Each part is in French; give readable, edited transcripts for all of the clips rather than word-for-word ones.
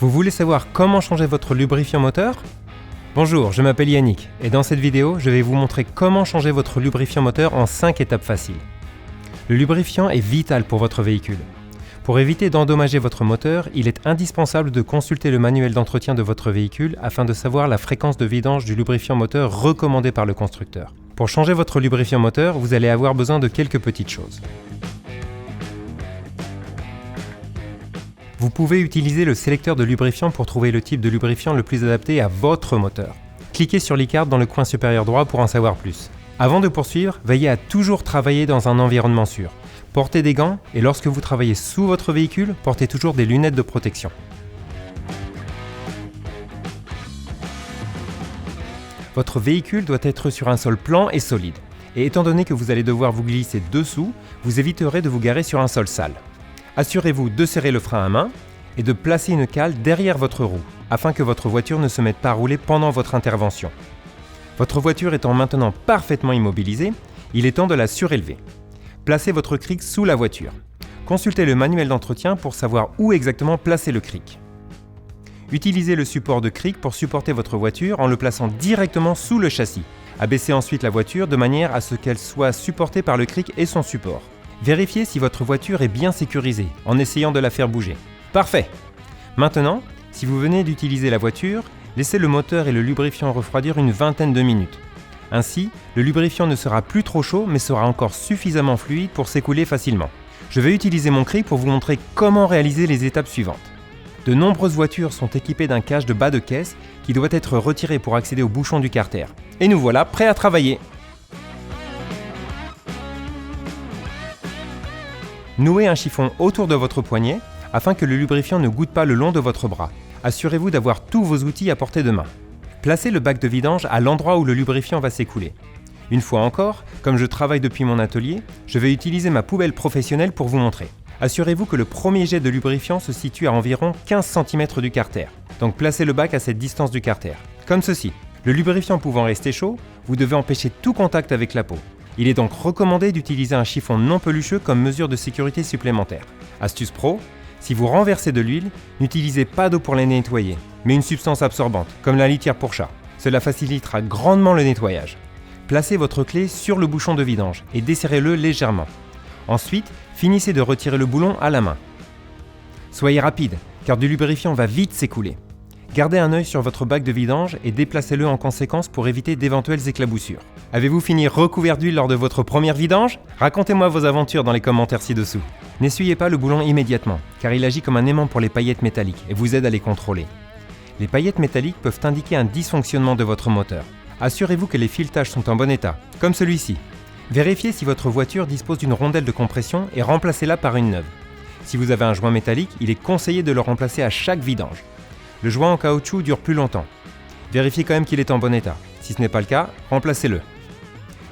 Vous voulez savoir comment changer votre lubrifiant moteur ? Bonjour, je m'appelle Yannick et dans cette vidéo, je vais vous montrer comment changer votre lubrifiant moteur en 5 étapes faciles. Le lubrifiant est vital pour votre véhicule. Pour éviter d'endommager votre moteur, il est indispensable de consulter le manuel d'entretien de votre véhicule afin de savoir la fréquence de vidange du lubrifiant moteur recommandée par le constructeur. Pour changer votre lubrifiant moteur, vous allez avoir besoin de quelques petites choses. Vous pouvez utiliser le sélecteur de lubrifiant pour trouver le type de lubrifiant le plus adapté à votre moteur. Cliquez sur l'icarte dans le coin supérieur droit pour en savoir plus. Avant de poursuivre, veillez à toujours travailler dans un environnement sûr. Portez des gants et lorsque vous travaillez sous votre véhicule, portez toujours des lunettes de protection. Votre véhicule doit être sur un sol plan et solide. Et étant donné que vous allez devoir vous glisser dessous, vous éviterez de vous garer sur un sol sale. Assurez-vous de serrer le frein à main et de placer une cale derrière votre roue afin que votre voiture ne se mette pas à rouler pendant votre intervention. Votre voiture étant maintenant parfaitement immobilisée, il est temps de la surélever. Placez votre cric sous la voiture. Consultez le manuel d'entretien pour savoir où exactement placer le cric. Utilisez le support de cric pour supporter votre voiture en le plaçant directement sous le châssis. Abaissez ensuite la voiture de manière à ce qu'elle soit supportée par le cric et son support. Vérifiez si votre voiture est bien sécurisée en essayant de la faire bouger. Parfait! Maintenant, si vous venez d'utiliser la voiture, laissez le moteur et le lubrifiant refroidir une vingtaine de minutes. Ainsi, le lubrifiant ne sera plus trop chaud mais sera encore suffisamment fluide pour s'écouler facilement. Je vais utiliser mon cric pour vous montrer comment réaliser les étapes suivantes. De nombreuses voitures sont équipées d'un cache de bas de caisse qui doit être retiré pour accéder au bouchon du carter. Et nous voilà prêts à travailler! Nouez un chiffon autour de votre poignet afin que le lubrifiant ne goutte pas le long de votre bras. Assurez-vous d'avoir tous vos outils à portée de main. Placez le bac de vidange à l'endroit où le lubrifiant va s'écouler. Une fois encore, comme je travaille depuis mon atelier, je vais utiliser ma poubelle professionnelle pour vous montrer. Assurez-vous que le premier jet de lubrifiant se situe à environ 15 cm du carter. Donc placez le bac à cette distance du carter, comme ceci. Le lubrifiant pouvant rester chaud, vous devez empêcher tout contact avec la peau. Il est donc recommandé d'utiliser un chiffon non pelucheux comme mesure de sécurité supplémentaire. Astuce pro, si vous renversez de l'huile, n'utilisez pas d'eau pour les nettoyer, mais une substance absorbante, comme la litière pour chat. Cela facilitera grandement le nettoyage. Placez votre clé sur le bouchon de vidange et desserrez-le légèrement. Ensuite, finissez de retirer le boulon à la main. Soyez rapide, car du lubrifiant va vite s'écouler. Gardez un œil sur votre bac de vidange et déplacez-le en conséquence pour éviter d'éventuelles éclaboussures. Avez-vous fini recouvert d'huile lors de votre première vidange ? Racontez-moi vos aventures dans les commentaires ci-dessous. N'essuyez pas le boulon immédiatement, car il agit comme un aimant pour les paillettes métalliques et vous aide à les contrôler. Les paillettes métalliques peuvent indiquer un dysfonctionnement de votre moteur. Assurez-vous que les filetages sont en bon état, comme celui-ci. Vérifiez si votre voiture dispose d'une rondelle de compression et remplacez-la par une neuve. Si vous avez un joint métallique, il est conseillé de le remplacer à chaque vidange. Le joint en caoutchouc dure plus longtemps. Vérifiez quand même qu'il est en bon état. Si ce n'est pas le cas, remplacez-le.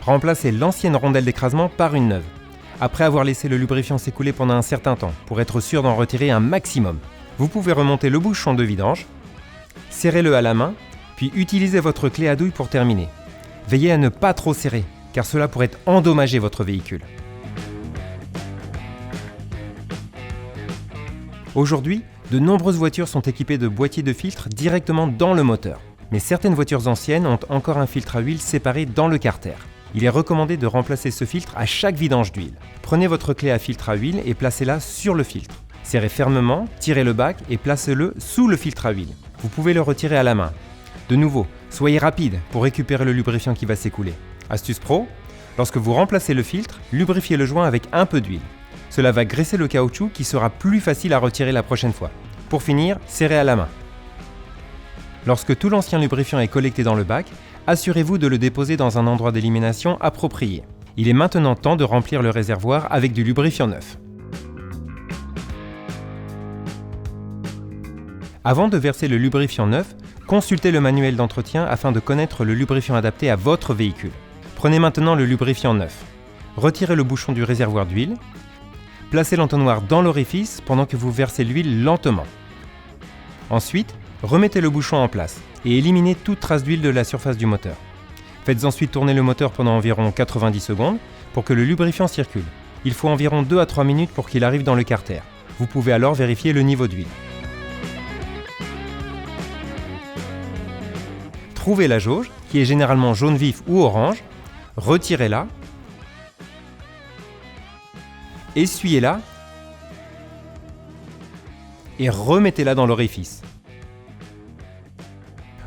Remplacez l'ancienne rondelle d'écrasement par une neuve, après avoir laissé le lubrifiant s'écouler pendant un certain temps, pour être sûr d'en retirer un maximum. Vous pouvez remonter le bouchon de vidange, serrez-le à la main, puis utilisez votre clé à douille pour terminer. Veillez à ne pas trop serrer, car cela pourrait endommager votre véhicule. Aujourd'hui, de nombreuses voitures sont équipées de boîtiers de filtre directement dans le moteur. Mais certaines voitures anciennes ont encore un filtre à huile séparé dans le carter. Il est recommandé de remplacer ce filtre à chaque vidange d'huile. Prenez votre clé à filtre à huile et placez-la sur le filtre. Serrez fermement, tirez le bac et placez-le sous le filtre à huile. Vous pouvez le retirer à la main. De nouveau, soyez rapide pour récupérer le lubrifiant qui va s'écouler. Astuce pro, lorsque vous remplacez le filtre, lubrifiez le joint avec un peu d'huile. Cela va graisser le caoutchouc qui sera plus facile à retirer la prochaine fois. Pour finir, serrez à la main. Lorsque tout l'ancien lubrifiant est collecté dans le bac, assurez-vous de le déposer dans un endroit d'élimination approprié. Il est maintenant temps de remplir le réservoir avec du lubrifiant neuf. Avant de verser le lubrifiant neuf, consultez le manuel d'entretien afin de connaître le lubrifiant adapté à votre véhicule. Prenez maintenant le lubrifiant neuf. Retirez le bouchon du réservoir d'huile. Placez l'entonnoir dans l'orifice pendant que vous versez l'huile lentement. Ensuite, remettez le bouchon en place et éliminez toute trace d'huile de la surface du moteur. Faites ensuite tourner le moteur pendant environ 90 secondes pour que le lubrifiant circule. Il faut environ 2 à 3 minutes pour qu'il arrive dans le carter. Vous pouvez alors vérifier le niveau d'huile. Trouvez la jauge, qui est généralement jaune vif ou orange, retirez-la, essuyez-la et remettez-la dans l'orifice.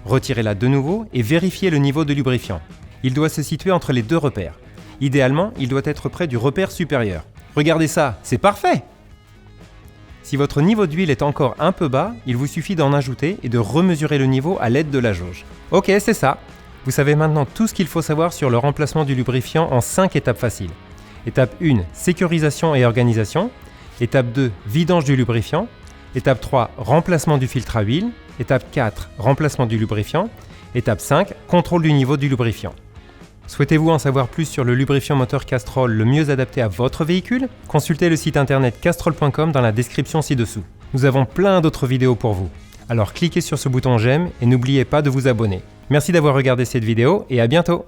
Retirez-la de nouveau et vérifiez le niveau de lubrifiant. Il doit se situer entre les deux repères. Idéalement, il doit être près du repère supérieur. Regardez ça, c'est parfait! Si votre niveau d'huile est encore un peu bas, il vous suffit d'en ajouter et de remesurer le niveau à l'aide de la jauge. Ok, c'est ça! Vous savez maintenant tout ce qu'il faut savoir sur le remplacement du lubrifiant en 5 étapes faciles. Étape 1, sécurisation et organisation. Étape 2, vidange du lubrifiant. Étape 3, remplacement du filtre à huile. Étape 4, remplacement du lubrifiant. Étape 5, contrôle du niveau du lubrifiant. Souhaitez-vous en savoir plus sur le lubrifiant moteur Castrol le mieux adapté à votre véhicule? Consultez le site internet castrol.com dans la description ci-dessous. Nous avons plein d'autres vidéos pour vous. Alors cliquez sur ce bouton j'aime et n'oubliez pas de vous abonner. Merci d'avoir regardé cette vidéo et à bientôt!